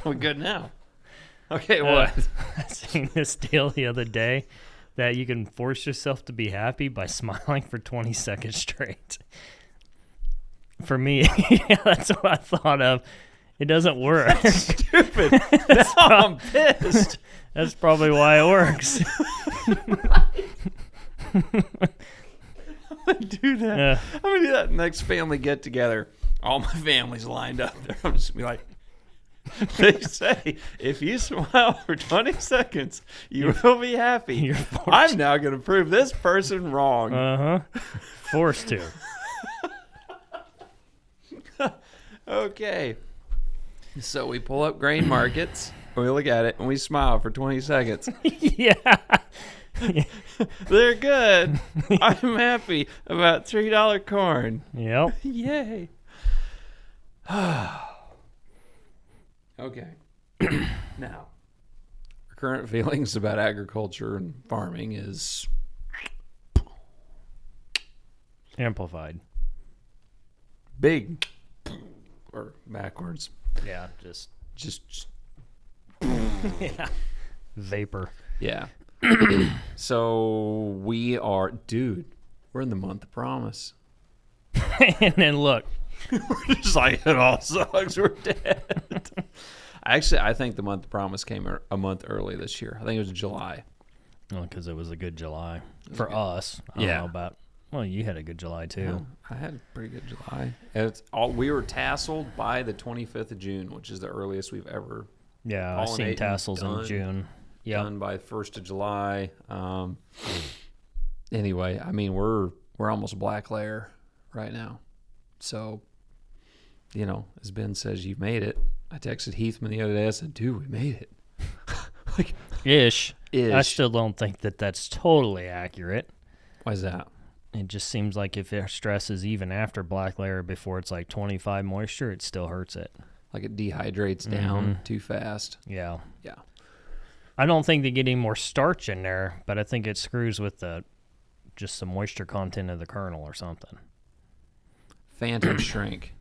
We good now? Okay, what? I seen this deal the other day that you can force yourself to be happy by smiling for 20 seconds straight. For me, that's what I thought of. It doesn't work. Stupid. Now I'm pissed. That's probably why it works. I'm going to do that. Yeah. I'm going to do that next family get together. All my family's lined up there. I'm just going to be like, they say, if you smile for 20 seconds, you will be happy. I'm now going to prove this person wrong. Uh-huh. Forced to. Okay. So we pull up grain markets, we look at it, and we smile for 20 seconds. Yeah. They're good. I'm happy about $3 corn. Yep. Yay. Okay. Now, our current feelings about agriculture and farming is Amplified. big or backwards. Yeah, just Just yeah. Vapor. yeah. So we are, dude, we're in the month of promise. And then look. We're just like, it all sucks. We're dead. Actually, I think the month of promise came a month early this year. I think it was July. Well, because it was a good July for us. I don't know about. Well, you had a good July too. Yeah, I had a pretty good July. It's all, we were tasseled by the 25th of June, which is the earliest we've ever Yeah, I seen tassels in June. Yeah, done by 1st of July. Anyway, I mean we're almost black layer right now, so you know, as Ben says, you've made it. I texted Heathman the other day. I said, "Dude, we made it." Like ish. I still don't think that that's totally accurate. Why is that? It just seems like if it stresses even after black layer before it's like 25 moisture, it still hurts it. Like it dehydrates down too fast. Yeah. Yeah. I don't think they get any more starch in there, but I think it screws with the just the moisture content of the kernel or something. Phantom shrink.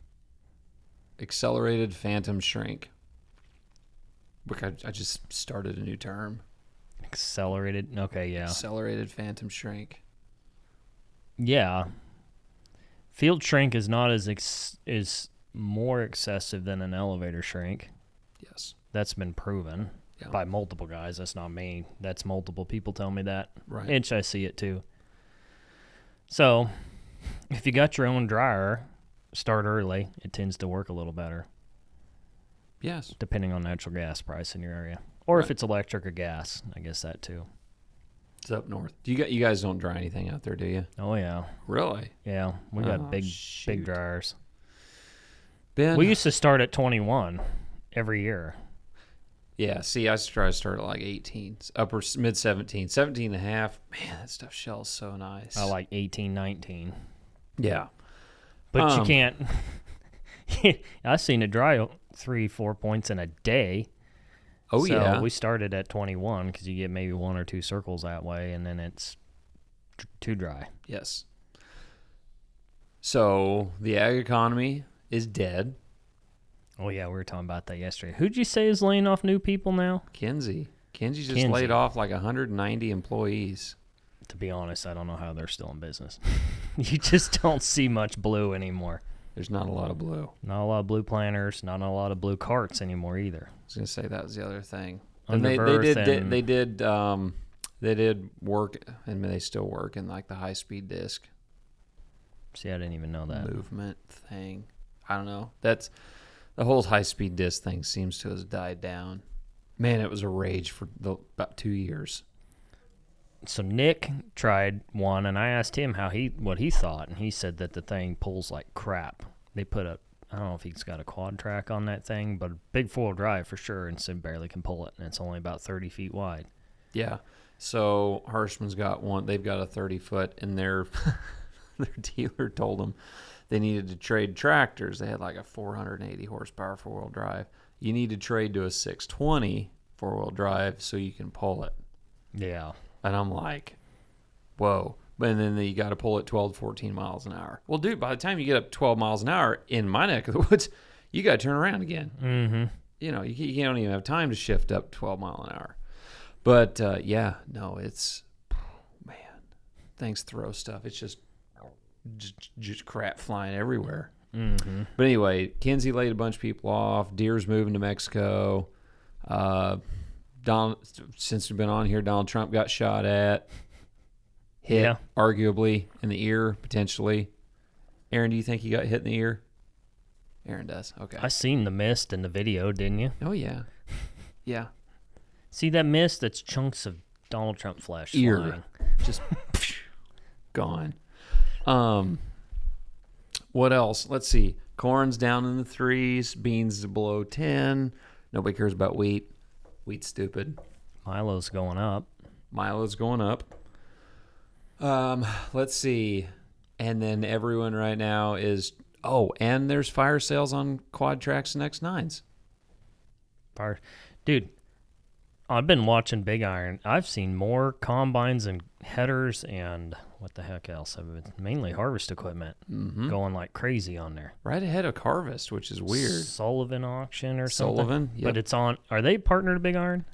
Accelerated phantom shrink. Look, I just started a new term. Accelerated. Okay, yeah. Accelerated phantom shrink. Yeah. Field shrink is not is more excessive than an elevator shrink. Yes. That's been proven by multiple guys. That's not me. That's multiple people tell me that. Right. Which I see it too. So, if you got your own dryer, start early. It tends to work a little better. Yes. Depending on natural gas price in your area. Or if it's electric or gas, I guess that too. It's up north. You guys don't dry anything out there, do you? Oh, yeah. Really? Yeah, we got big dryers. Ben? We used to start at 21 every year. Yeah, see, I try to start at like 18, upper mid 17, 17 and a half. Man, that stuff shells so nice. I like 18, 19. Yeah. But you can't. I've seen it dry 3-4 points in a day. Oh, so yeah. we started at 21 because you get maybe 1 or 2 circles that way, and then it's too dry. Yes. So the ag economy is dead. Oh, yeah, we were talking about that yesterday. Who'd you say is laying off new people now? Kenzie just laid off like 190 employees. To be honest, I don't know how they're still in business. You just don't see much blue anymore. There's not a lot of blue. Not a lot of blue planters, not a lot of blue carts anymore either. I was going to say that was the other thing. And they did work, and they still work in like the high-speed disc. See, I didn't even know that. Movement thing. I don't know. That's the whole high-speed disc thing seems to have died down. Man, it was a rage for about 2 years. So Nick tried one, and I asked him what he thought, and he said that the thing pulls like crap. They put I don't know if he's got a quad track on that thing, but a big four-wheel drive for sure, and so barely can pull it, and it's only about 30 feet wide. Yeah. So Hirschman's got one. They've got a 30-foot, and their dealer told them they needed to trade tractors. They had like a 480 horsepower four-wheel drive. You need to trade to a 620 four-wheel drive so you can pull it. Yeah. And I'm like, whoa. And then you got to pull it 12 to 14 miles an hour. Well, dude, by the time you get up 12 miles an hour in my neck of the woods, you got to turn around again. Mm-hmm. you don't even have time to shift up 12 mile an hour. But yeah, no, it's man, things throw stuff. It's just crap flying everywhere. Mm-hmm. But anyway, Kinsey laid a bunch of people off. Deere's moving to Mexico. Since we've been on here, Donald Trump got shot at, hit, arguably in the ear, potentially. Aaron, do you think he got hit in the ear? Aaron does. Okay. I seen the mist in the video, didn't you? Oh yeah, yeah. See that mist? That's chunks of Donald Trump flesh Ear. flying. Just gone. What else? Let's see. Corn's down in the 3s. Beans below 10. Nobody cares about wheat. Wheat's stupid. Milo's going up. Milo's going up. Let's see. And then everyone right now is... Oh, and there's fire sales on quad tracks and X9s. Dude, I've been watching Big Iron. I've seen more combines and headers and what the heck else? Mainly harvest equipment going like crazy on there. Right ahead of Harvest, which is weird. Sullivan auction or something. Sullivan, yep. But it's on. Are they partnered to Big Iron?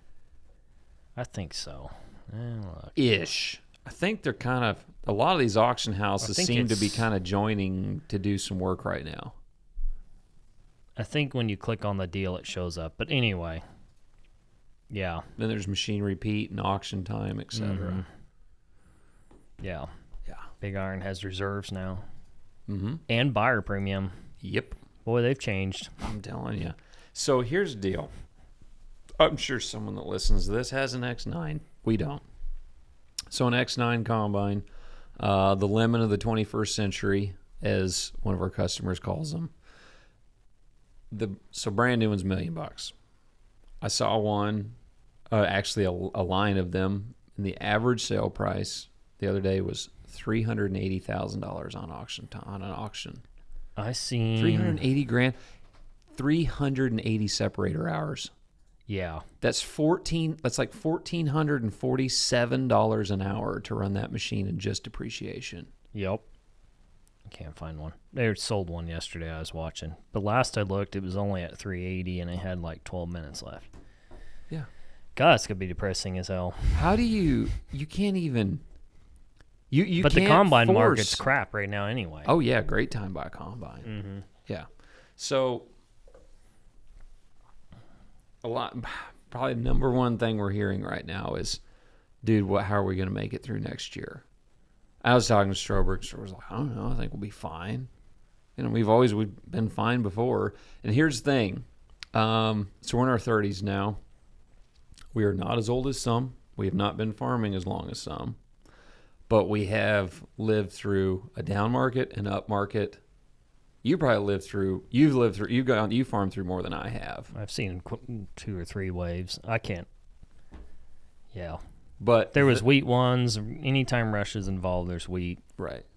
I think so. Ish. I think they're kind of... A lot of these auction houses seem to be kind of joining to do some work right now. I think when you click on the deal, it shows up. But anyway, yeah. Then there's Machine Repeat and Auction Time, etc. Mm-hmm. Yeah. Yeah. Big Iron has reserves now. Mm-hmm. And buyer premium. Yep. Boy, they've changed. I'm telling you. So here's the deal. I'm sure someone that listens to this has an X9. We don't. So an X9 combine, the lemon of the 21st century, as one of our customers calls them. So brand new one's $1 million. I saw one, actually a line of them, and the average sale price the other day was $380,000 on an auction. I seen 380 grand, 380 separator hours. Yeah. That's like $1,447 an hour to run that machine in just depreciation. Yep. I can't find one. They sold one yesterday I was watching. But last I looked, it was only at 380 and it had like 12 minutes left. Yeah. God, it's going to be depressing as hell. How do you can't even... You but can't the combine force... market's crap right now anyway. Oh, yeah. Great time by combine. Mm-hmm. Yeah. So... probably the number one thing we're hearing right now is, dude, how are we going to make it through next year? I was talking to Stroberg. Stroberg's like, I don't know. I think we'll be fine. We've been fine before. And here's the thing. So we're in our 30s now. We are not as old as some. We have not been farming as long as some. But we have lived through a down market, an up market. You've farmed through more than I have. I've seen 2 or 3 waves. I can't. Yeah. But there was wheat ones. Anytime Rush is involved, there's wheat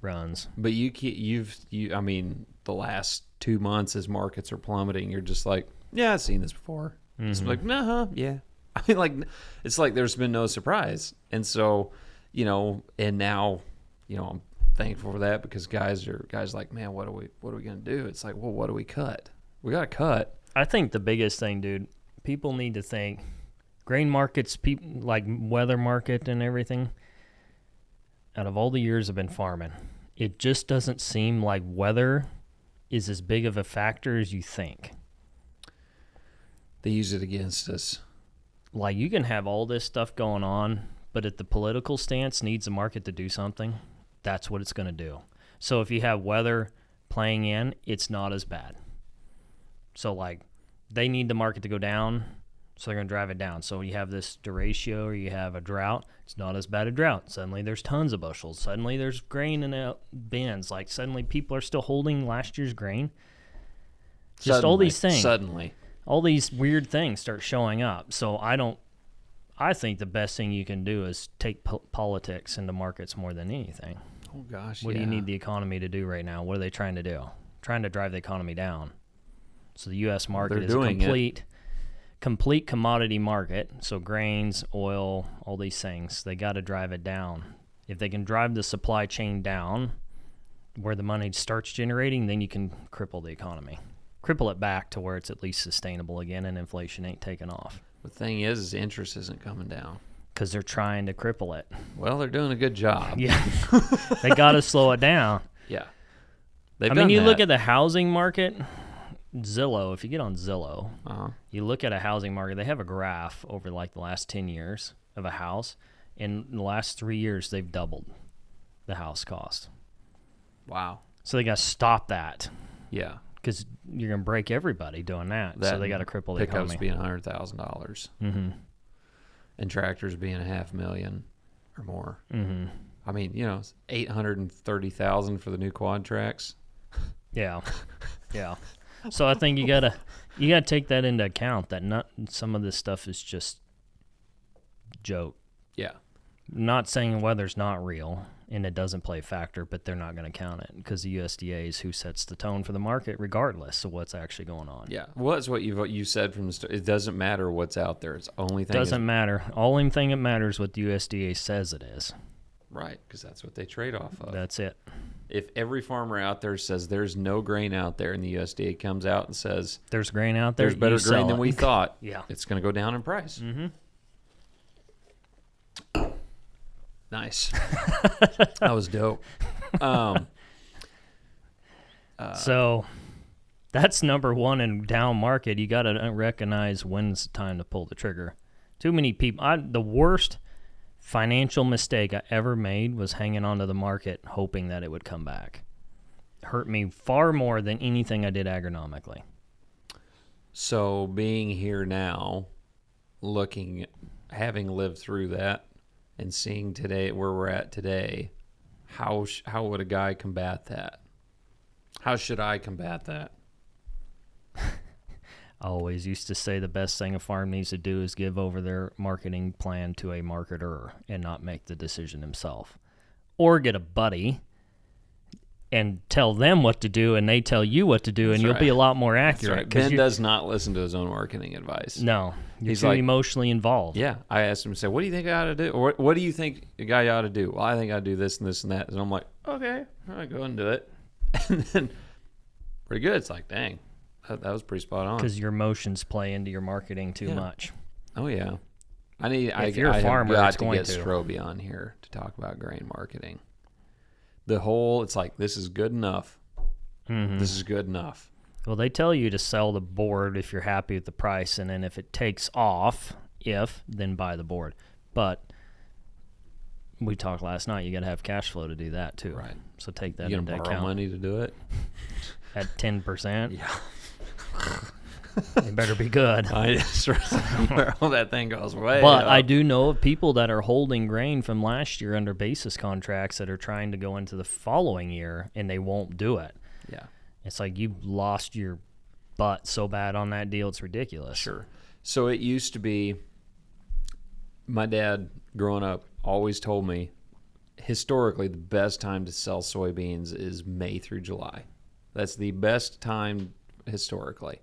runs. But I mean, the last 2 months as markets are plummeting, you're just like, yeah, I've seen this before. Mm-hmm. It's like, yeah. I mean, like, it's like there's been no surprise. And so, and now, I'm thankful for that because guys like, man, what are we gonna do? It's like, well, what do we cut? We gotta cut. I think the biggest thing, dude, people need to think grain markets, like weather market and everything. Out of all the years I've been farming, it just doesn't seem like weather is as big of a factor as you think. They use it against us. Like, you can have all this stuff going on, but if the political stance needs the market to do something, that's what it's going to do. So if you have weather playing in, it's not as bad. So, like, they need the market to go down, so they're going to drive it down. So you have this derecho or you have a drought, it's not as bad a drought. Suddenly there's tons of bushels. Suddenly there's grain in the bins. Like, suddenly people are still holding last year's grain. Just all these things. Suddenly. All these weird things start showing up. So I think the best thing you can do is take politics into markets more than anything. Oh, gosh, What do you need the economy to do right now? What are they trying to do? Trying to drive the economy down. So the U.S. market is a complete commodity market. So grains, oil, all these things, they got to drive it down. If they can drive the supply chain down where the money starts generating, then you can cripple the economy. cripple it back to where it's at least sustainable again and inflation ain't taking off. The thing is interest isn't coming down. Because they're trying to cripple it. Well, they're doing a good job. Yeah. They got to slow it down. Yeah. Look at the housing market. Zillow, if you get on Zillow, you look at a housing market, they have a graph over like the last 10 years of a house. In the last 3 years, they've doubled the house cost. Wow. So they got to stop that. Yeah. Because you're going to break everybody doing that. So they got to cripple the economy. Pickups being $100,000. Mm-hmm. And tractors being $500,000 or more. Mm-hmm. I mean, it's $830,000 for the new quad tracks. Yeah. Yeah. So I think you gotta take that into account, that not some of this stuff is just joke. Yeah. Not saying weather's not real and it doesn't play a factor, but they're not going to count it because the USDA is who sets the tone for the market regardless of what's actually going on. Yeah. Well, that's what you said from the start. It doesn't matter what's out there. It's the only thing. Doesn't matter. Only thing that matters what the USDA says it is. Right, because that's what they trade off of. That's it. If every farmer out there says there's no grain out there and the USDA comes out and says there's grain out there, there's better grain than we thought, yeah, it's going to go down in price. Mm-hmm. Nice. That was dope. So that's number one in down market. You got to recognize when's the time to pull the trigger. Too many people. The worst financial mistake I ever made was hanging onto the market hoping that it would come back. It hurt me far more than anything I did agronomically. So being here now, having lived through that and seeing today where we're at today, how would a guy combat that? How should I combat that? I always used to say the best thing a farm needs to do is give over their marketing plan to a marketer and not make the decision himself. Or get a buddy and tell them what to do and they tell you what to do. That's and you'll be a lot more accurate. That's right. Ben does not listen to his own marketing advice. No. He's too emotionally involved. Yeah. I asked him to say, what do you think I ought to do? Or what do you think a guy ought to do? Well, I think I'd do this and this and that. And I'm like, okay, all right, go ahead and do it. And then pretty good. It's like, dang. That was pretty spot on. Because your emotions play into your marketing too much. Oh yeah, if you're a farmer, got it's to going get Stroby on here to talk about grain marketing. It's like this is good enough. Mm-hmm. This is good enough. Well, they tell you to sell the board if you're happy with the price, and then if it takes off, then buy the board. But we talked last night. You got to have cash flow to do that too. Right. So take that into account. You gonna borrow money to do it at 10%. Yeah. It better be good. Well, that thing goes way But up. I do know of people that are holding grain from last year under basis contracts that are trying to go into the following year, and they won't do it. Yeah. It's like you've lost your butt so bad on that deal, it's ridiculous. Sure. So it used to be, my dad, growing up, always told me, historically, the best time to sell soybeans is May through July. That's the best time historically.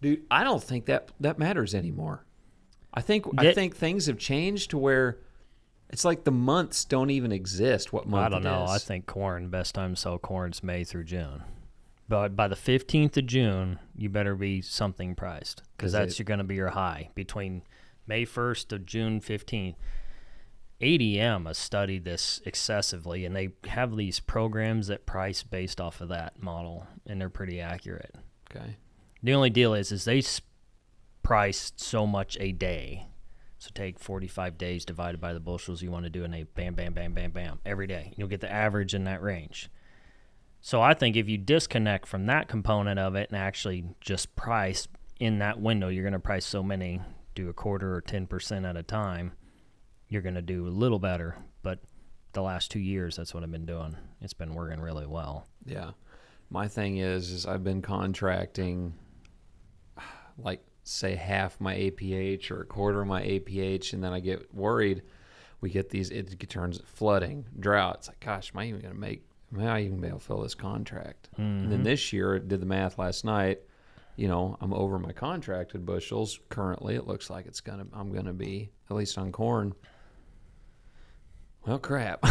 Dude, I don't think that matters anymore. I think things have changed to where it's like the months don't even exist. What month? I don't know. I think best time to sell corn's May through June. But by the 15th of June, you better be something priced because that's going to be your high between May 1st to June 15th. ADM has studied this excessively, and they have these programs that price based off of that model, and they're pretty accurate. Okay. The only deal is they price so much a day. So take 45 days divided by the bushels you want to do, and they bam, bam, bam, bam, bam, every day. You'll get the average in that range. So I think if you disconnect from that component of it and actually just price in that window, you're going to price so many, do a quarter or 10% at a time, you're going to do a little better. But the last 2 years, that's what I've been doing. It's been working really well. Yeah. My thing is I've been contracting like say half my APH or a quarter of my APH, and then I get worried. We get these, it turns flooding, drought. It's like, gosh, am I even going to be able to fill this contract? Mm-hmm. And then this year, I did the math last night, I'm over my contracted bushels. Currently, it looks like I'm going to be, at least on corn, well, crap.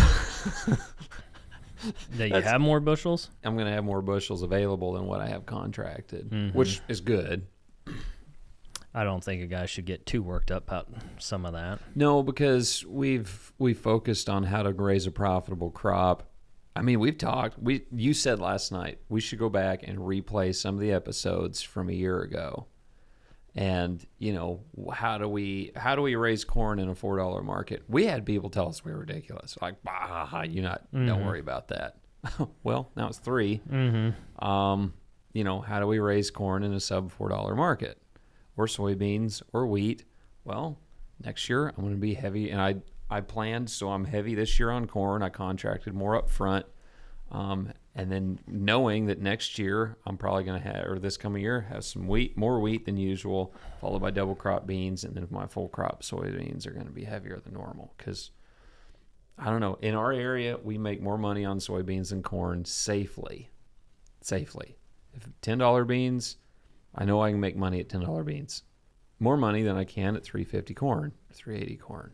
That you have more bushels? I'm going to have more bushels available than what I have contracted, Mm-hmm. which is good. I don't think a guy should get too worked up about some of that. No, because we focused on how to raise a profitable crop. I mean, we've talked. You said last night we should go back and replay some of the episodes from a year ago. And, you know, how do we raise corn in a $4 market? We had people tell us we were ridiculous. Like, bah, don't worry about that. Well, now it's $3. Mm-hmm. You know, how do we raise corn in a sub $4 market? Or soybeans or wheat? Well, next year I'm going to be heavy, and I planned, so I'm heavy this year on corn. I contracted more up front. And then knowing that next year I'm probably going to have, or this coming year, have some more wheat than usual, followed by double crop beans, and then my full crop soybeans are going to be heavier than normal. Because, I don't know, in our area, we make more money on soybeans than corn safely. If $10 beans, I know I can make money at $10 beans. More money than I can at $3.50 corn, $3.80 corn.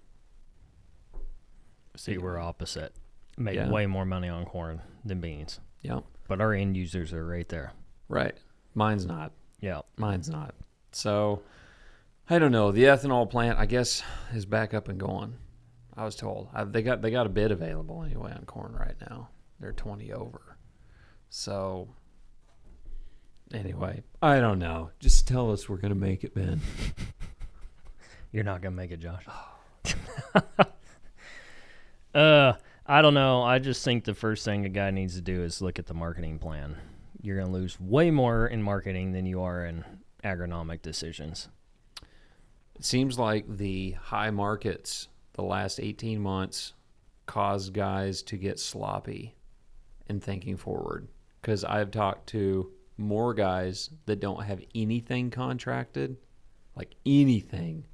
See, we're opposite. Make Yeah. way more money on corn than beans. Yeah. But our end users are right there. Right. Mine's not. Yeah. Mine's not. So, I don't know. The ethanol plant, I guess, is back up and going. I was told. They got a bid available anyway on corn right now. They're 20 over. So, anyway, I don't know. Just tell us we're going to make it, Ben. You're not going to make it, Josh. I don't know. I just think the first thing a guy needs to do is look at the marketing plan. You're going to lose way more in marketing than you are in agronomic decisions. It seems like the high markets the last 18 months caused guys to get sloppy in thinking forward. Because I've talked to more guys that don't have anything contracted, like anything,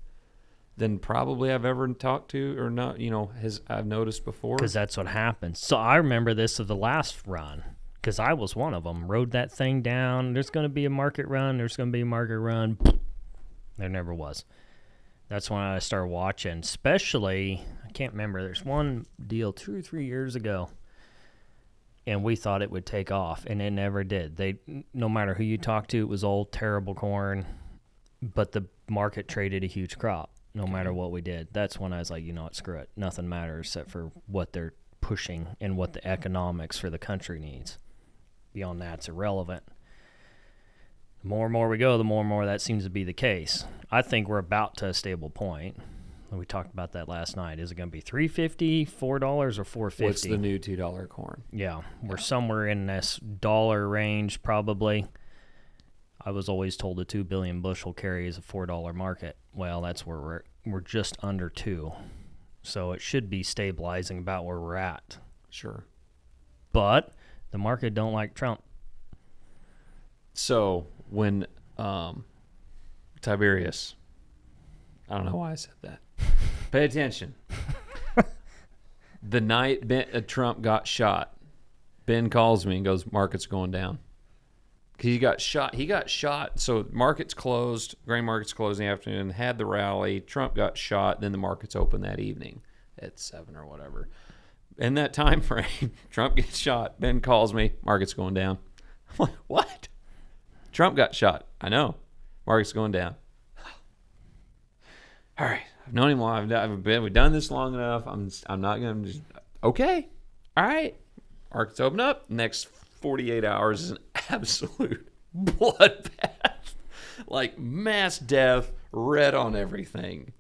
than probably I've ever talked to or not, I've noticed before. Because that's what happens. So I remember this of the last run, because I was one of them. Rode that thing down. There's going to be a market run. There never was. That's when I started watching, especially, I can't remember, there's one deal 2 or 3 years ago, and we thought it would take off, and it never did. No matter who you talk to, it was old, terrible corn, but the market traded a huge crop. No matter what we did. That's when I was like, screw it. Nothing matters except for what they're pushing and what the economics for the country needs. Beyond that, it's irrelevant. The more and more we go, the more and more that seems to be the case. I think we're about to a stable point. We talked about that last night. Is it going to be $3.50, $4, or $4.50? What's the new $2 corn? Yeah, we're somewhere in this dollar range probably. I was always told a 2 billion bushel carry is a $4 market. Well, that's where we're just under 2. So it should be stabilizing about where we're at. Sure. But the market don't like Trump. So when Tiberius, I don't know why I said that. Pay attention. The night Trump got shot, Ben calls me and goes, market's going down. He got shot. So markets closed, grain markets closed in the afternoon, had the rally. Trump got shot. Then the markets opened that evening at 7 or whatever. In that time frame, Trump gets shot. Ben calls me, market's going down. I'm like, what? Trump got shot. I know. Market's going down. All right. I've known him long. We've done this long enough. I'm not going to just, okay. All right. Markets open up. Next 48 hours is an absolute bloodbath, like mass death, red on everything.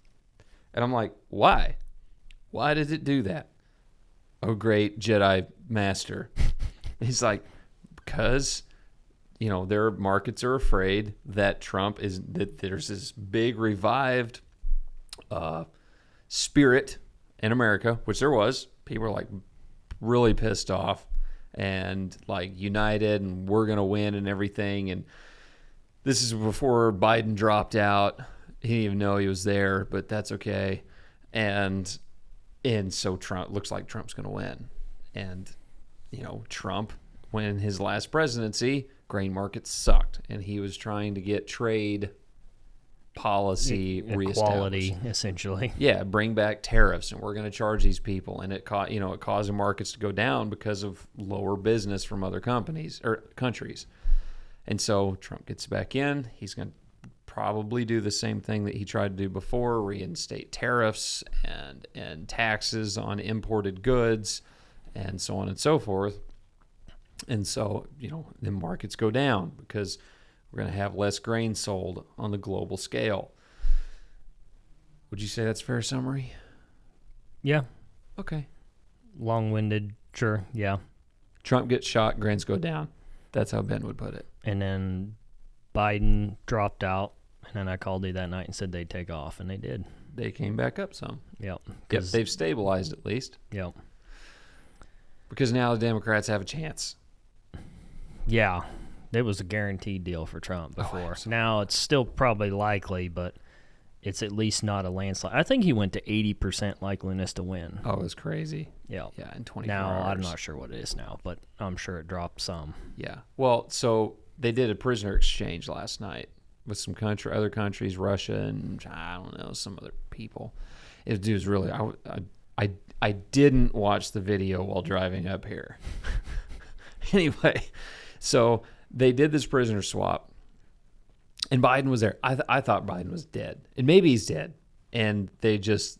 And I'm like, why did it do that? Oh, great Jedi master. He's like, because their markets are afraid that that there's this big revived spirit in America, which there was. People were like really pissed off and like united and we're going to win and everything. And this is before Biden dropped out. He didn't even know he was there, but that's okay. And so Trump looks like Trump's going to win. And, Trump, when his last presidency, grain markets sucked. And he was trying to get trade policy equality, reestablished. essentially. Yeah, bring back tariffs, and we're going to charge these people, and it caused the markets to go down because of lower business from other companies or countries. And so Trump gets back in. He's going to probably do the same thing that he tried to do before, reinstate tariffs and taxes on imported goods and so on and so forth. And so, the markets go down because we're going to have less grain sold on the global scale. Would you say that's a fair summary? Yeah. Okay. Long-winded, sure, yeah. Trump gets shot, grains go down. That's how Ben would put it. And then Biden dropped out, and then I called you that night and said they'd take off, and they did. They came back up some. Yep. Yep, they've stabilized at least. Yep. Because now the Democrats have a chance. Yeah. It was a guaranteed deal for Trump before. Absolutely. Now it's still probably likely, but it's at least not a landslide. I think he went to 80% likeliness to win. Oh, it was crazy. Yeah. Yeah, in 24 now, hours. I'm not sure what it is now, but I'm sure it dropped some. Yeah. Well, so they did a prisoner exchange last night with some other countries, Russia and I don't know, some other people. It was really I didn't watch the video while driving up here. Anyway, so they did this prisoner swap, and Biden was there. I thought Biden was dead, and maybe he's dead. And they just,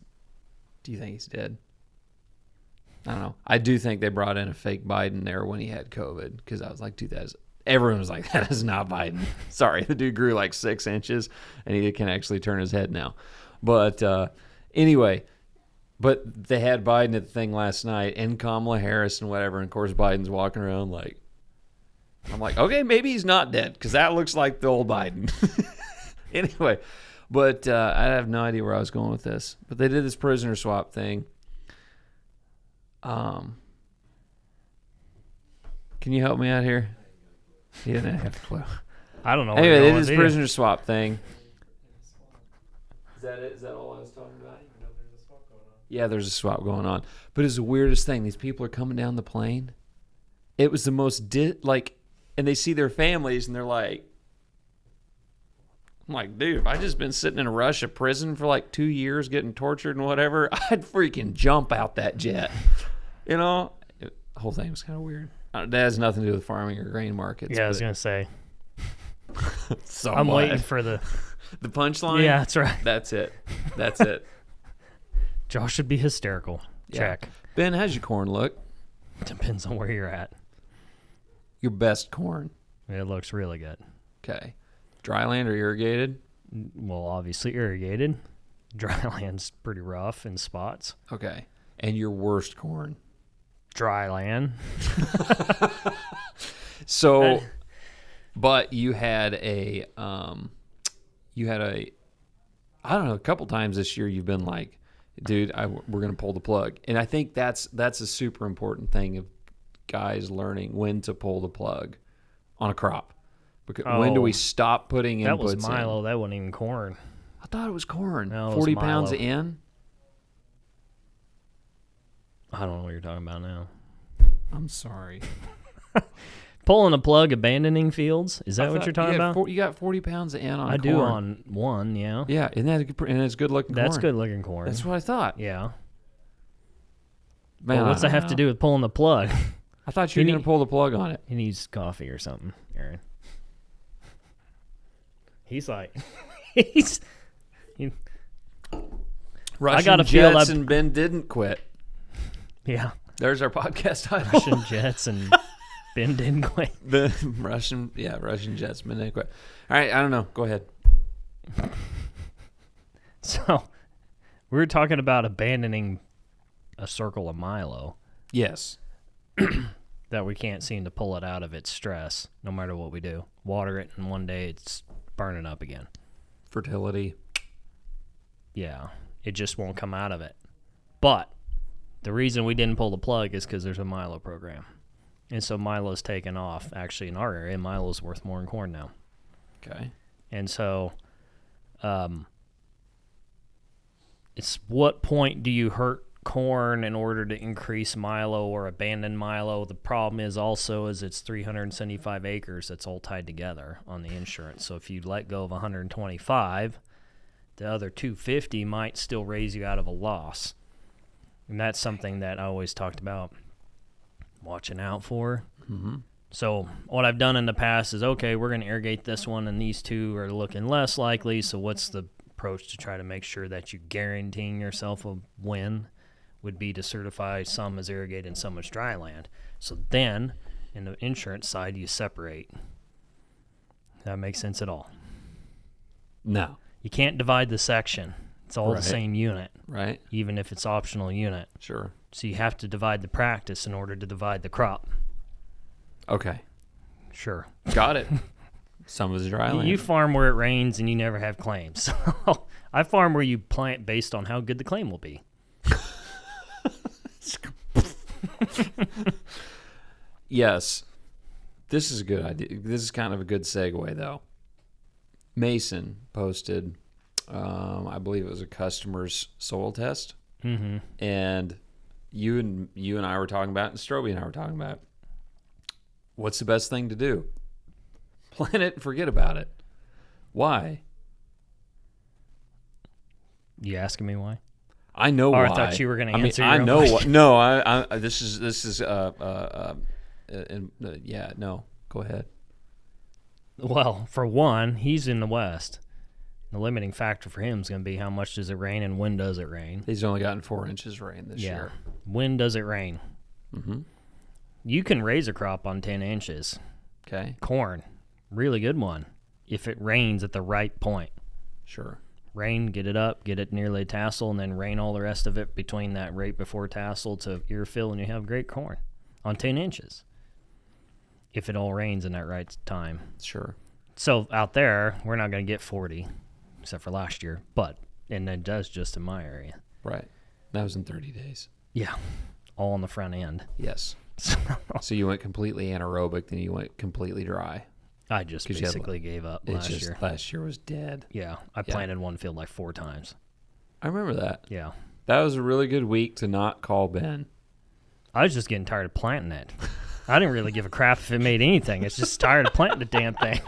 do you think he's dead? I don't know. I do think they brought in a fake Biden there when he had COVID, because I was like, dude, everyone was like, that is not Biden. Sorry, the dude grew like 6 inches, and he can actually turn his head now. But anyway, but they had Biden at the thing last night, and Kamala Harris and whatever, and of course Biden's walking around like, I'm like, okay, maybe he's not dead, because that looks like the old Biden. Anyway, but I have no idea where I was going with this. But they did this prisoner swap thing. Can you help me out here? He didn't have a clue. I don't know. Anyway, they did this prisoner swap thing. Is that it? Is that all I was talking about? Yeah, there's a swap going on. But it's the weirdest thing. These people are coming down the plane. It was the most, and they see their families, and they're like, I'm like, dude, if I just been sitting in a Russia prison for like 2 years getting tortured and whatever, I'd freaking jump out that jet. The whole thing was kind of weird. That has nothing to do with farming or grain markets. Yeah, I was going to say. Somewhat. I'm waiting for the punchline. Yeah, that's right. That's it. That's it. Josh should be hysterical. Yeah. Check. Ben, how's your corn look? Depends on where you're at. Your best corn. It looks really good. Okay. Dry land or irrigated? Well, obviously irrigated. Dry land's pretty rough in spots. Okay. And your worst corn? Dry land. So, but you had a, I don't know, a couple times this year you've been like, dude, we're going to pull the plug. And I think that's a super important thing of guys learning when to pull the plug on a crop. Because when do we stop putting inputs in? That was Milo. That wasn't even corn. I thought it was corn. No, it was 40 Milo. pounds in? I don't know what you're talking about now. I'm sorry. Pulling a plug, abandoning fields? Is that what you're talking about? You got 40 pounds in on corn. I do on one, yeah. Yeah, and it's good looking corn. That's good looking corn. That's what I thought. Yeah. Man, well, what's that have to do with pulling the plug? I thought you were going to pull the plug on it. He needs coffee or something, Aaron. He's like, Russian gotta feel jets that- and Ben didn't quit. yeah. There's our podcast title. Russian jets and Ben didn't quit. The Russian jets, Ben didn't quit. All right, I don't know. Go ahead. So, we were talking about abandoning a circle of Milo Yes. that we can't seem to pull it out of its stress, no matter what we do. Water it, and one day it's burning up again. Fertility. Yeah, it just won't come out of it. But the reason we didn't pull the plug is because there's a Milo program. And so Milo's taken off. Actually, in our area, Milo's worth more than corn now. Okay. And so it's what point do you hurt corn in order to increase Milo or abandon Milo? The problem is also it's 375 acres that's all tied together on the insurance. So if you let go of 125, The other 250 might still raise you out of a loss. And that's something that I always talked about watching out for. Mm-hmm. So what I've done in the past is, okay, we're going to irrigate this one, and these two are looking less likely. So what's the approach to try to make sure that you're guaranteeing yourself a win? Would be to certify some as irrigated and some as dry land. So then, in the insurance side, you separate. That makes sense at all? No. You can't divide the section. It's all the same unit, right? Even if it's optional unit. Sure. So you have to divide the practice in order to divide the crop. Okay. Sure. Got it. Some is dry land. You farm where it rains and you never have claims. So I farm where you plant based on how good the claim will be. Yes. This is a good idea. This is kind of a good segue, though. Mason posted, I believe it was a customer's soil test. Mm-hmm. And you and I were talking about it, and Stroby and I were talking about it. What's the best thing to do? Plant it and forget about it. Why? You asking me why? I know why. I thought you were going to answer. I your know own what. question. No, this is yeah. No, go ahead. Well, for one, he's in the West. The limiting factor for him is going to be how much does it rain and when does it rain. He's only gotten 4 inches rain this year. When does it rain? Mm-hmm. You can raise a crop on 10 inches. Okay. Corn, really good one, if it rains at the right point. Sure. Rain, get it up, get it nearly tassel, and then rain all the rest of it between that right before tassel to ear fill, and you have great corn on 10 inches. If it all rains in that right time. Sure. So out there, we're not going to get 40, except for last year, and it does just in my area. Right. That was in 30 days. Yeah, all on the front end. Yes. So you went completely anaerobic, then you went completely dry. I just basically gave up last year. Last year was dead. Yeah, I planted one field like 4 times. I remember that. Yeah. That was a really good week to not call Ben. I was just getting tired of planting it. I didn't really give a crap if it made anything. It's just tired of planting the damn thing.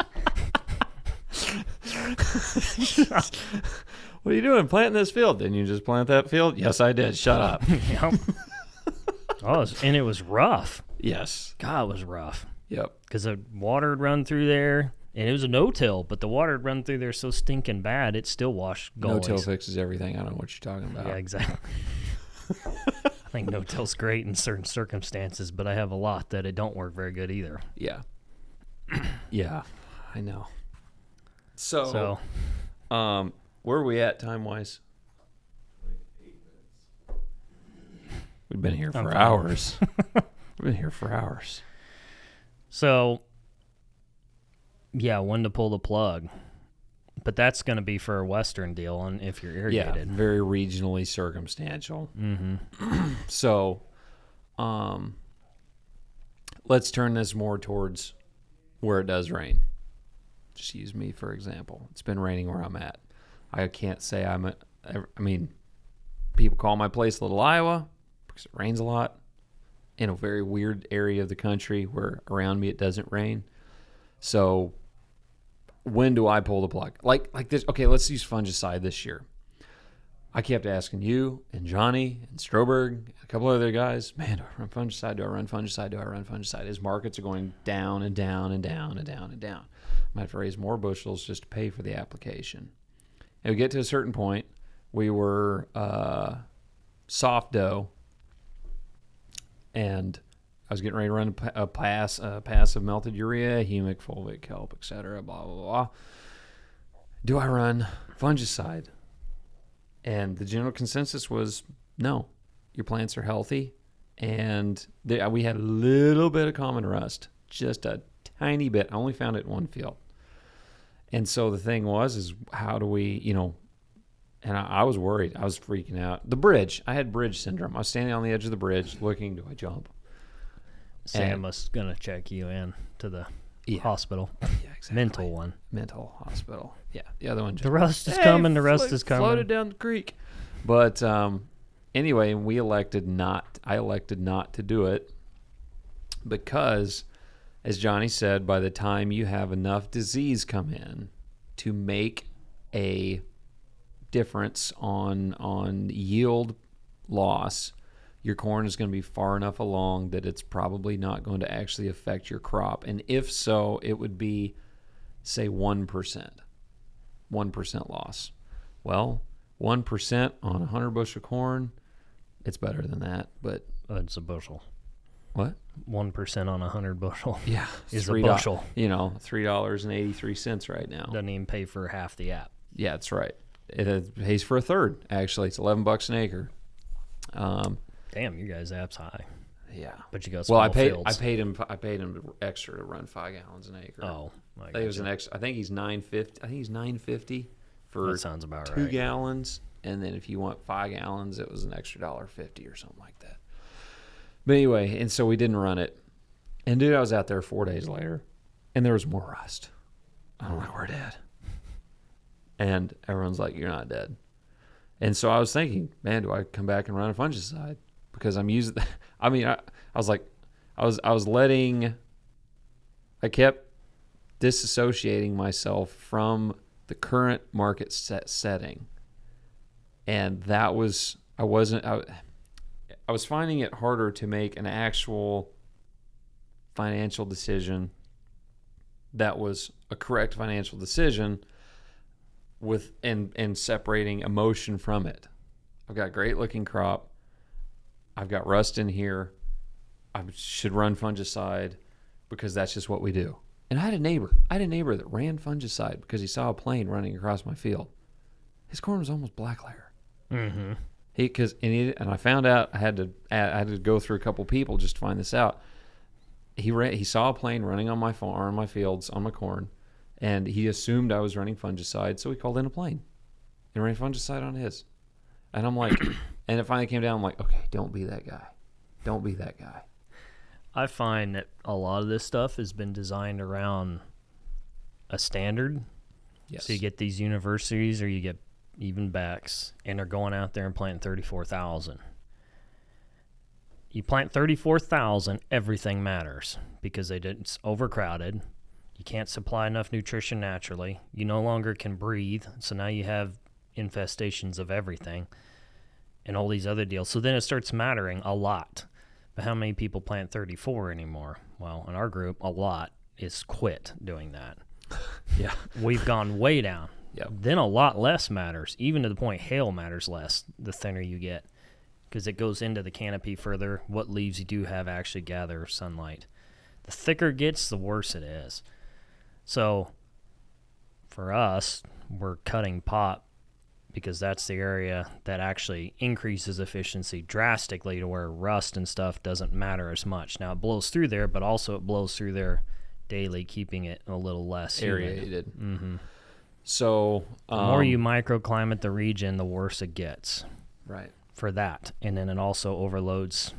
What are you doing? Planting this field? Didn't you just plant that field? Yes, I did. Shut up. Yep. And it was rough. Yes. God, it was rough. Yep. Because the water had run through there, and it was a no-till, but the water had run through there so stinking bad, it still washed gullies. No-till fixes everything. I don't know what you're talking about. Yeah, exactly. I think no-till's great in certain circumstances, but I have a lot that it don't work very good either. Yeah. Yeah, I know. So where are we at time-wise? We've been here for hours. We've been here for hours. So, yeah, when to pull the plug. But that's going to be for a Western deal, and if you're irrigated. Yeah, very regionally circumstantial. Mm-hmm. So, let's turn this more towards where it does rain. Just use me for example. It's been raining where I'm at. I can't say people call my place Little Iowa because it rains a lot in a very weird area of the country where around me it doesn't rain. So when do I pull the plug? Like this. Okay, let's use fungicide this year. I kept asking you and Johnny and Stroberg, and a couple other guys, man, do I run fungicide? Do I run fungicide? Do I run fungicide? His markets are going down and down and down and down and down. I might have to raise more bushels just to pay for the application. And we get to a certain point, we were soft dough, and I was getting ready to run a pass of melted urea, humic, fulvic, kelp, etc., blah, blah, blah. Do I run fungicide? And the general consensus was, no, your plants are healthy. And we had a little bit of common rust, just a tiny bit. I only found it in one field. And so the thing is how do we, and I was worried. I was freaking out. The bridge, I had bridge syndrome. I was standing on the edge of the bridge looking, do I jump? Sam was going to check you in to the hospital. Yeah, exactly. Mental hospital. Yeah, the other one just... The rust is coming, the rust is coming. Floated down the creek. But anyway, I elected not to do it because, as Johnny said, by the time you have enough disease come in to make a difference on yield loss, your corn is going to be far enough along that it's probably not going to actually affect your crop. And if so, it would be, say, 1%. 1% loss. Well, 1% on 100 bushel corn, it's better than that, but... It's a bushel. What? 1% on 100 bushel. Yeah. Is a bushel. $3.83 right now. Doesn't even pay for half the app. Yeah, that's right. It pays for a third, actually. It's $11 an acre. Damn, your guys' app's high. Yeah. But you got small fields. I paid him extra to run 5 gallons an acre. Oh, I think it was an extra. I think he's $9.50 for that sounds about 2 right. gallons, and then if you want 5 gallons, it was an extra $1.50 or something like that. But anyway, and so we didn't run it. And dude, I was out there 4 days later, and there was more rust. I'm like, we're dead. And everyone's like, you're not dead. And so I was thinking, man, do I come back and run a fungicide? Because I'm using, I mean, I was like, I kept disassociating myself from the current market setting. And that was, I was finding it harder to make an actual financial decision that was a correct financial decision with and separating emotion from it. I've got a great looking crop. I've got rust in here. I should run fungicide because that's just what we do. And I had a neighbor that ran fungicide because he saw a plane running across my field. His corn was almost black layer. Mm-hmm. And I found out I had to go through a couple people just to find this out. He saw a plane running on my farm, on my fields, on my corn, and he assumed I was running fungicide, so he called in a plane and ran fungicide on his. And I'm like, and it finally came down. I'm like, okay, don't be that guy. Don't be that guy. I find that a lot of this stuff has been designed around a standard. Yes. So you get these universities or you get even backs, and they're going out there and planting 34,000. You plant 34,000, everything matters because it's overcrowded. You can't supply enough nutrition naturally. You no longer can breathe, so now you have infestations of everything and all these other deals. So then it starts mattering a lot. But how many people plant 34 anymore? Well, in our group, a lot is quit doing that. Yeah. We've gone way down. Yep. Then a lot less matters, even to the point hail matters less the thinner you get because it goes into the canopy further. What leaves you do have actually gather sunlight. The thicker it gets, the worse it is. So for us, we're cutting pop because that's the area that actually increases efficiency drastically to where rust and stuff doesn't matter as much. Now, it blows through there, but also it blows through there daily, keeping it a little less aerated. Mm-hmm. So the more you microclimate the region, the worse it gets. Right. For that. And then it also overloads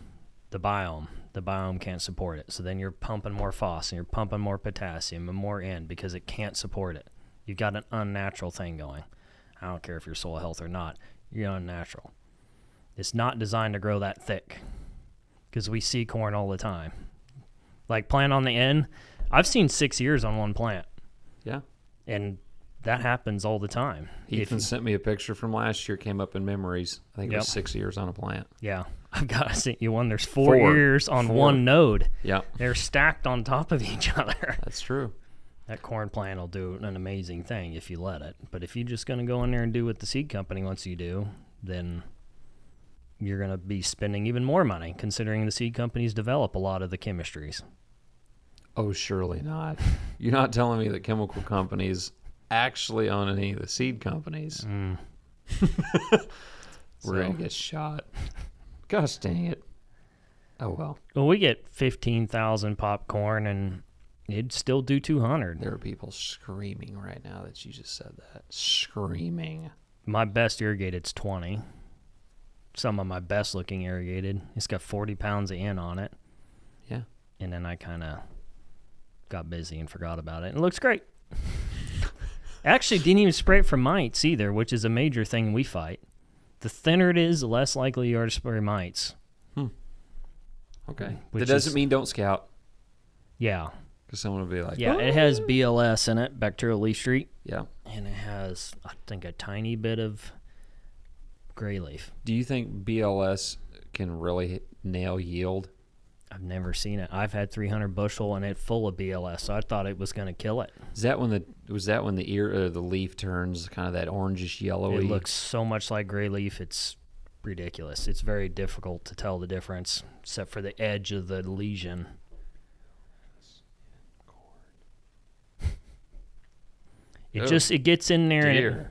the biome. The biome can't support it. So then you're pumping more phos and you're pumping more potassium and more N because it can't support it. You've got an unnatural thing going. I don't care if you're soil health or not. You're unnatural. It's not designed to grow that thick because we see corn all the time. Like plant on the end, I've seen 6 years on one plant. Yeah. And that happens all the time. Ethan sent me a picture from last year, came up in memories. I think it was 6 years on a plant. Yeah. I've got to send you one. There's four ears on one node. Yeah. They're stacked on top of each other. That's true. That corn plant will do an amazing thing if you let it. But if you're just going to go in there and do what the seed company wants you to do, then you're going to be spending even more money considering the seed companies develop a lot of the chemistries. Oh, surely not. You're not telling me that chemical companies actually own any of the seed companies. We're going to get shot. Gosh dang it. Oh, well. Well, we get 15,000 popcorn and it'd still do 200. There are people screaming right now that you just said that. Screaming. My best irrigated's 20. Some of my best looking irrigated. It's got 40 pounds of N on it. Yeah. And then I kind of got busy and forgot about it. It looks great. Actually, didn't even spray it for mites either, which is a major thing we fight. The thinner it is, the less likely you are to spray mites. Okay. That doesn't mean don't scout. Yeah. Because someone will be like, yeah, it has BLS in it, bacterial leaf streak. Yeah. And it has, I think, a tiny bit of gray leaf. Do you think BLS can really nail yield? I've never seen it. I've had 300 bushel and it full of BLS, so I thought it was going to kill it. Was that when the leaf turns kind of that orangish yellowy? It looks so much like gray leaf. It's ridiculous. It's very difficult to tell the difference, except for the edge of the lesion. It gets in there and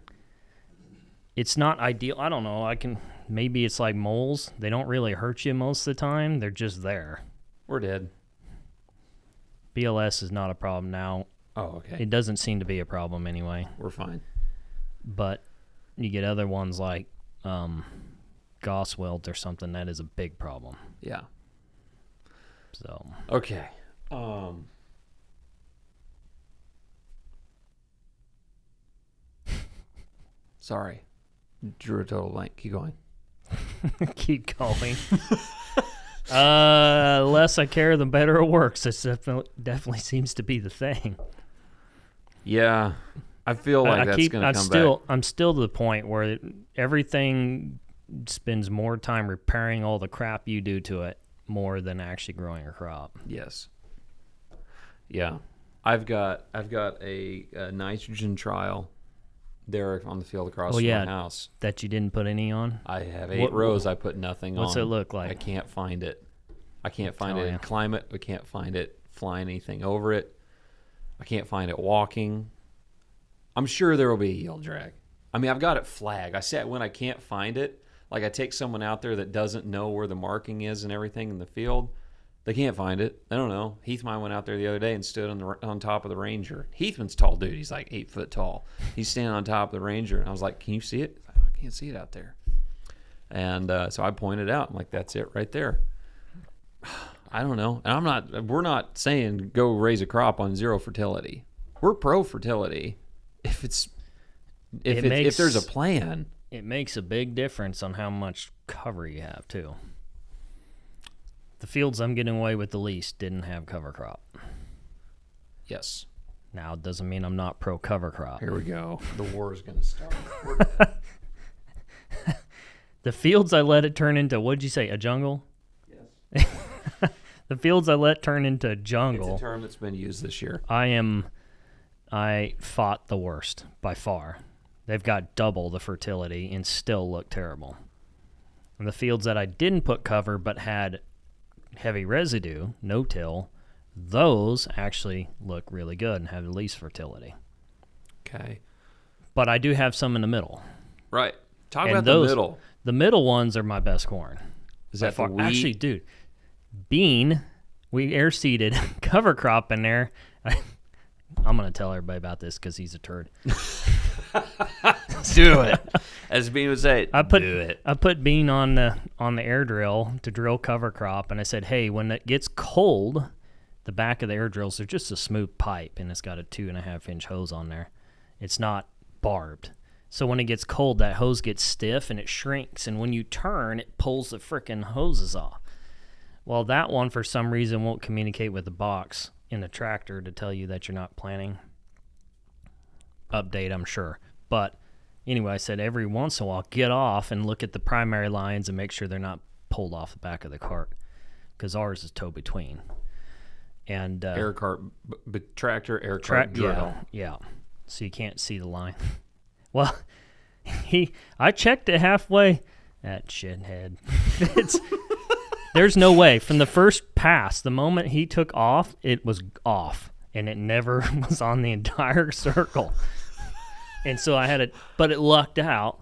it's not ideal. I don't know. Maybe it's like moles. They don't really hurt you most of the time. They're just there. We're dead. BLS is not a problem now. Oh, okay. It doesn't seem to be a problem anyway. We're fine. But you get other ones like Gauss wilt or something. That is a big problem. Yeah. So. Okay. Sorry. Drew a total blank. Keep going. Keep going. Less I care, the better it works. It definitely seems to be the thing. Yeah. I feel like that's going to come back. I'm still to the point where everything spends more time repairing all the crap you do to it more than actually growing a crop. Yes. Yeah. I've got a nitrogen trial there on the field across from my house. That you didn't put any on? I have 8 rows. I put nothing on. What's it look like? I can't find it. I can't find it in climate. I can't find it flying anything over it. I can't find it walking. I'm sure there will be a yield drag. I mean, I've got it flagged. I said when I can't find it, like I take someone out there that doesn't know where the marking is and everything in the field. They can't find it. I don't know. Heathman went out there the other day and stood on top of the Ranger. Heathman's a tall dude. He's like 8 foot tall. He's standing on top of the Ranger, and I was like, "Can you see it?" I can't see it out there. And so I pointed out. I'm like, "That's it right there." I don't know. And we're not saying go raise a crop on zero fertility. We're pro fertility. If there's a plan, it makes a big difference on how much cover you have too. The fields I'm getting away with the least didn't have cover crop. Yes. Now, it doesn't mean I'm not pro cover crop. Here we go. The war is going to start. The fields I let it turn into, what'd you say, a jungle? Yes. The fields I let turn into jungle. It's a term that's been used this year. I fought the worst by far. They've got double the fertility and still look terrible. And the fields that I didn't put cover but had heavy residue, no-till, those actually look really good and have the least fertility. Okay. But I do have some in the middle. Right. Talk about the middle. The middle ones are my best corn. Is that for wheat? Actually, dude, bean, we air seeded cover crop in there. I'm going to tell everybody about this because he's a turd. Do it. As Bean would say, do it. I put Bean on the air drill to drill cover crop, and I said, hey, when it gets cold, the back of the air drills are just a smooth pipe, and it's got a 2.5-inch hose on there. It's not barbed. So when it gets cold, that hose gets stiff, and it shrinks, and when you turn, it pulls the frickin' hoses off. Well, that one, for some reason, won't communicate with the box in the tractor to tell you that you're not planting. Update, I'm sure. But anyway, I said every once in a while, get off and look at the primary lines and make sure they're not pulled off the back of the cart, because ours is tow between. And air cart, tractor, air cart drill. Yeah. So you can't see the line. Well, I checked it halfway. That shithead. There's no way. From the first pass, the moment he took off, it was off, and it never was on the entire circle. And so I had it, but it lucked out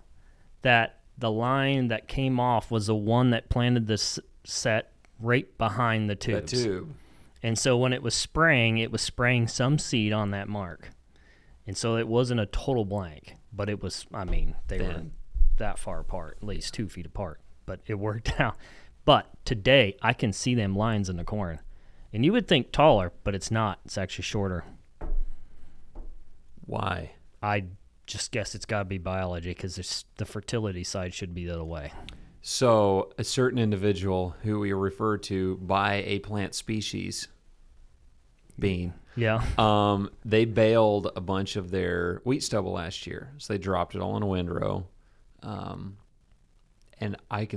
that the line that came off was the one that planted the set right behind the tubes. The tube. And so when it was spraying some seed on that mark. And so it wasn't a total blank, but it was, they were that far apart, at least 2 feet apart, but it worked out. But today, I can see them lines in the corn. And you would think taller, but it's not. It's actually shorter. Why? I just guess it's got to be biology, because the fertility side should be the other way. So a certain individual who we refer to by a plant species, bean, they baled a bunch of their wheat stubble last year. So they dropped it all in a windrow. and I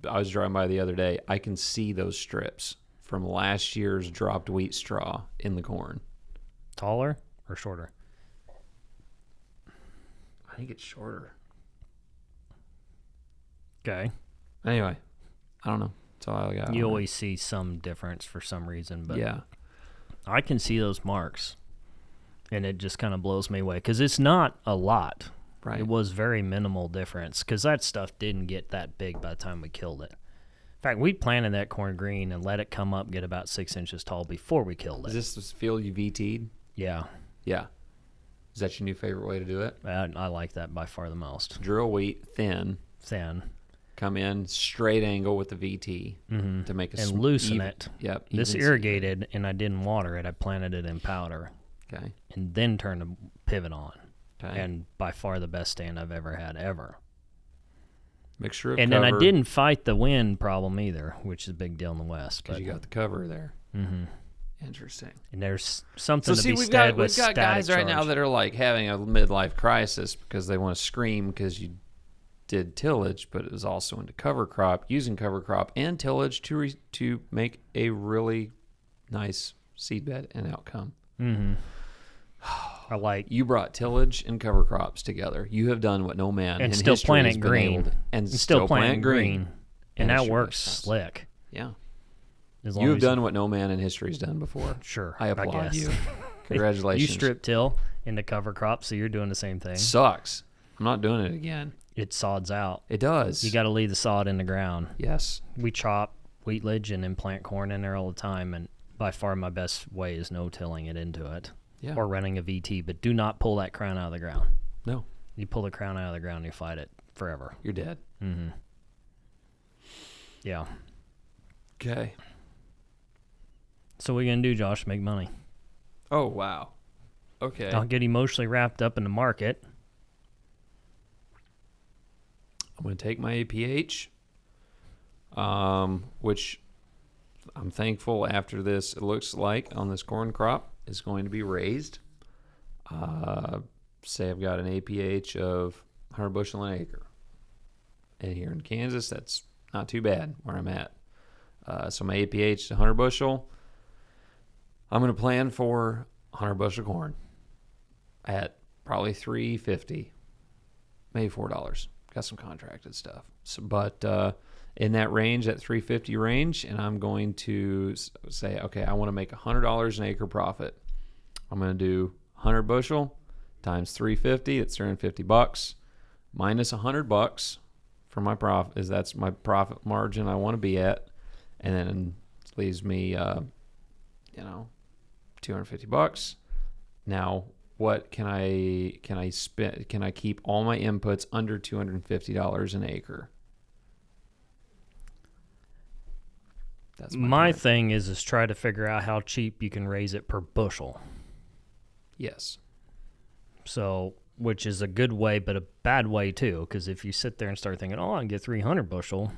was driving by the other day. I can see those strips from last year's dropped wheat straw in the corn. Taller or shorter? I think it's shorter. Okay. Anyway, I don't know. That's all I got. You always see some difference for some reason, but yeah, I can see those marks, and it just kind of blows me away because it's not a lot. right. It was very minimal difference because that stuff didn't get that big by the time we killed it. In fact, we planted that corn green and let it come up, get about 6 inches tall before we killed it. Is this the field you VT'd? Yeah. Yeah. Is that your new favorite way to do it? I like that by far the most. Drill wheat thin. Come in straight angle with the VT to make a and loosen it. Yep. This irrigated, and I didn't water it. I planted it in powder. Okay. And then turned the pivot on. Okay. And by far the best stand I've ever had, ever. Mixture of and cover. then I didn't fight the wind problem either, which is a big deal in the West. Because you got the cover there. Mm-hmm. Interesting. And there's something to be we've said got with static guys right charge. now that are like having a midlife crisis because they want to scream because you did tillage, but it was also into cover crop, using cover crop and tillage to make a really nice seed bed and outcome. Mm-hmm. I like You brought tillage and cover crops together. You have done what no man and in still history plant has it been green able to, and still plant green, and that history works has. slick. Yeah, As long you have as done what no man in history has done before. Sure, I applaud guess. you. Congratulations. You strip till into cover crops, so you're doing the same thing. Sucks. I'm not doing it again. It sods out. It does. You got to leave the sod in the ground. Yes. We chop wheatlage and then plant corn in there all the time, and by far my best way is no-tilling it into it. Yeah. Or running a VT, but do not pull that crown out of the ground. No. You pull the crown out of the ground, you fight it forever. You're dead. Mm-hmm. Yeah. Okay. So what are you going to do, Josh, to make money? Oh, wow. Okay. Don't get emotionally wrapped up in the market. I'm going to take my APH, which I'm thankful after this, it looks like on this corn crop is going to be raised. Say I've got an APH of 100 bushel an acre. And here in Kansas, that's not too bad where I'm at. So my APH is 100 bushel. I'm going to plan for 100 bushel corn at probably $3.50, maybe $4. Got some contracted stuff. So, but in that range, that $3.50 range, and I'm going to say, okay, I want to make $100 an acre profit. I'm going to do 100 bushel times $3.50. It's $350 minus $100 for my profit. That's my profit margin I want to be at, and then it leaves me, $250. Now, what can I spend? Can I keep all my inputs under $250 an acre? That's my thing is try to figure out how cheap you can raise it per bushel. Yes. So, which is a good way, but a bad way too, because if you sit there and start thinking, oh, I can get 300 bushel,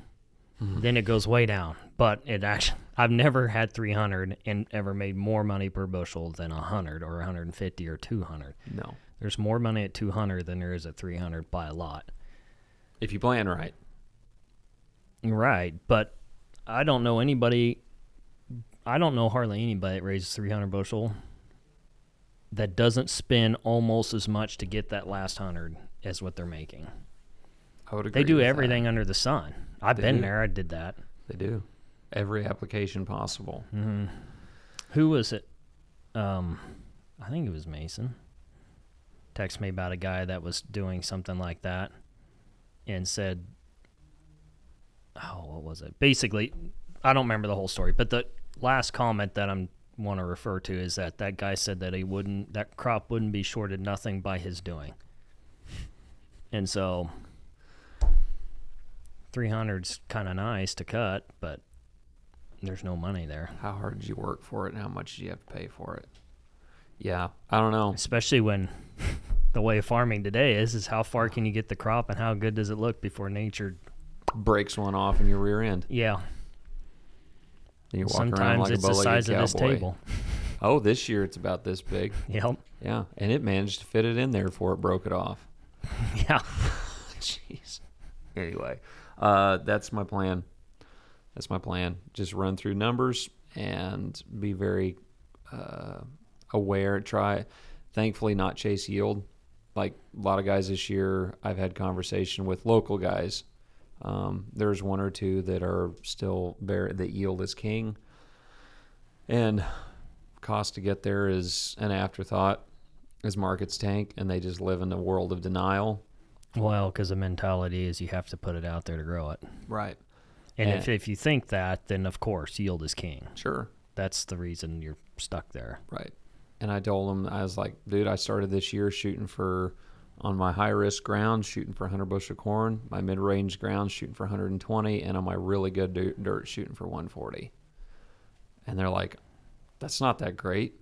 then it goes way down. But it actually, I've never had 300 and ever made more money per bushel than 100 or 150 or 200. No. There's more money at 200 than there is at 300 by a lot. If you plan right. Right, but I don't know hardly anybody that raises 300 bushel that doesn't spend almost as much to get that last 100 as what they're making. I would agree. They do with everything that. under the sun. I've They been do. there. I did that. They do. Every application possible. Mm-hmm. Who was it? I think it was Mason. Texted me about a guy that was doing something like that and said, what was it? Basically, I don't remember the whole story, but the last comment that I want to refer to is that guy said that that crop wouldn't be shorted nothing by his doing. And so 300's kind of nice to cut, but there's no money there. How hard did you work for it and how much did you have to pay for it? Yeah, I don't know. Especially when the way farming today is how far can you get the crop and how good does it look before nature Breaks one off in your rear end. Yeah. And you walk around Sometimes like it's a the bow-legged size of this cowboy. table. Oh, this year it's about this big. Yep. Yeah, and it managed to fit it in there before it broke it off. Yeah. Jeez. Anyway, That's my plan. That's my plan. Just run through numbers and be very aware. Thankfully, not chase yield. Like a lot of guys this year, I've had conversation with local guys. There's one or two that are still that yield is king. And cost to get there is an afterthought as markets tank, and they just live in a world of denial. Well, because the mentality is you have to put it out there to grow it. Right. And if you think that, then of course yield is king. Sure. That's the reason you're stuck there. Right. And I told him, I was like, dude, I started this year on my high-risk ground, shooting for 100 bushel corn, my mid-range ground shooting for 120, and on my really good dirt shooting for 140. And they're like, that's not that great.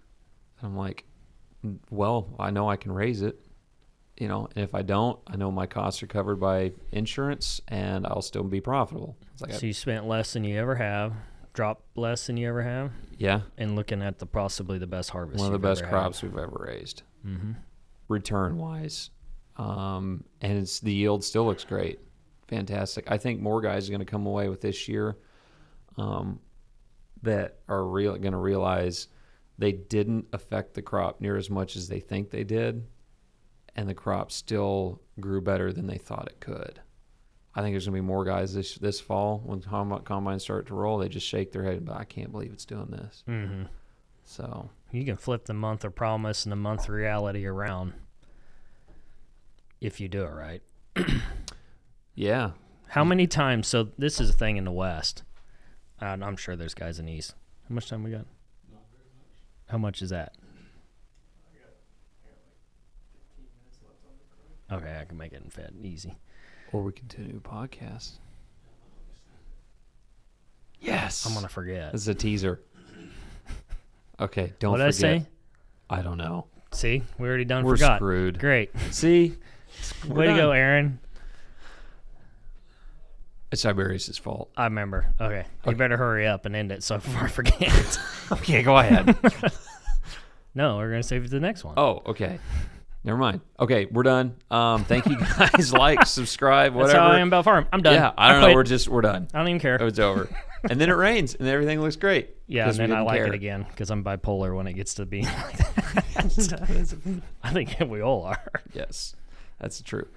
And I'm like, well, I know I can raise it. And if I don't, I know my costs are covered by insurance, and I'll still be profitable. It's like so you spent less than you ever have, dropped less than you ever have? Yeah. And looking at possibly the best harvest. One of the best crops we've ever raised. Mm-hmm. Return-wise. And the yield still looks great. Fantastic. I think more guys are going to come away with this year that are going to realize they didn't affect the crop near as much as they think they did, and the crop still grew better than they thought it could. I think there's going to be more guys this fall when combines start to roll. They just shake their head, but I can't believe it's doing this. Mm-hmm. So you can flip the month of promise and the month of reality around if you do it right. Yeah. How many times? So this is a thing in the West. I'm sure there's guys in the East. How much time we got? Not very much. How much is that? I got like 15 minutes left on the clock. Okay, I can make it in fit easy. Or we continue a podcast. Yes. I'm gonna forget. This is a teaser. Okay, don't What did forget. I say? I don't know. See, we already done We're forgot. screwed. Great. See? Way to go, Aaron. It's Tiberius' fault. I remember. Okay. You better hurry up and end it so before I forget. Okay, go ahead. No, we're going to save it to the next one. Oh, okay. Never mind. Okay, we're done. Thank you guys. Like, subscribe, whatever. That's how I am about farm. I'm done. Yeah, I don't know. We're done. I don't even care. It's over. And then it rains, and everything looks great. Yeah, and then I like it again because I'm bipolar when it gets to being like that. I think we all are. Yes, that's true.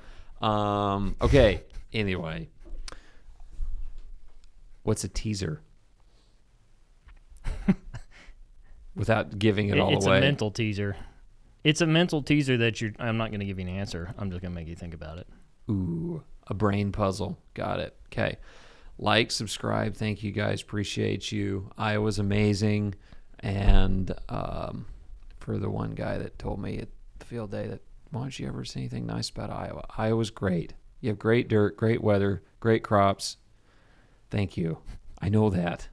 Okay, anyway. What's a teaser? Without giving it all It's away. It's a mental teaser. It's a mental teaser that I'm not going to give you an answer. I'm just going to make you think about it. Ooh, a brain puzzle. Got it. Okay. Like, subscribe. Thank you guys. Appreciate you. Iowa's amazing. And for the one guy that told me at the field day that, why don't you ever say anything nice about Iowa? Iowa's great. You have great dirt, great weather, great crops. Thank you. I know that.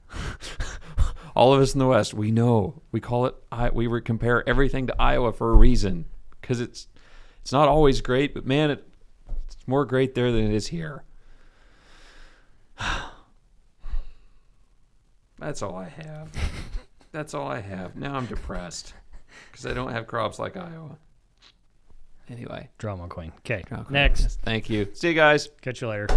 All of us in the West, we know. We call it. We compare everything to Iowa for a reason, because it's not always great, but man, it's more great there than it is here. That's all I have. That's all I have. Now I'm depressed because I don't have crops like Iowa. Anyway, Drama queen. Okay, drama queen. next. Yes, thank you. See you guys. Catch you later.